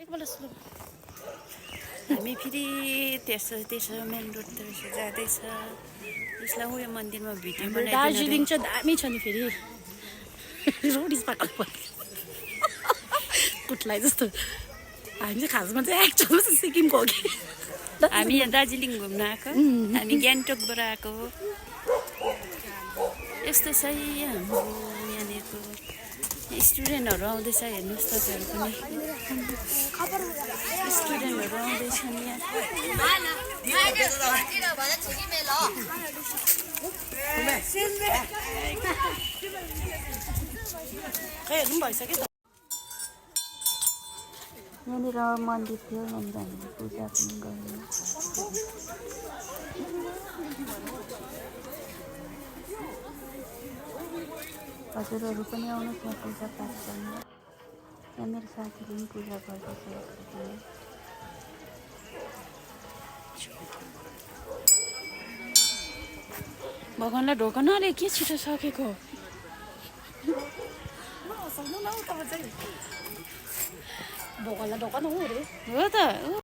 एकपल्ट स्लो हामी फेरि त्यसो मेन रोडतिर जाँदैछ त्यसलाई उयो मन्दिरमा भिडियो बनाइदिनु दार्जिलिङ चाहिँ दामी छ नि फेरि रोडिस पाकल कुटलाई जस्तो हामी चाहिँ खासमा चाहिँ एक्चुअल सिक्किमको हो कि हामी यहाँ दार्जिलिङ घुम्न आएको हामी गान्तोकबाट आएको हो यस्तो छ हाम्रो यहाँनिरको स्टुडेन्टहरू आउँदैछ हेर्नुहोस् तपाईँहरू पनि स्टुडेन्टहरू आउँदैछन् यहाँ भइसक्यो यहाँनिर मन्दिर थियो यहाँनिर हामीले पूजा पनि गऱ्यौँ हजुरहरू पनि आउनुहोस् यहाँ पूजा पाठ गर्नु यहाँ मेरो साथीले पनि पूजा गर्दैछ भगवान्लाई ढोका नले के छिटो सकेको भगवान्लाई ढोका नहुँ अरे हो त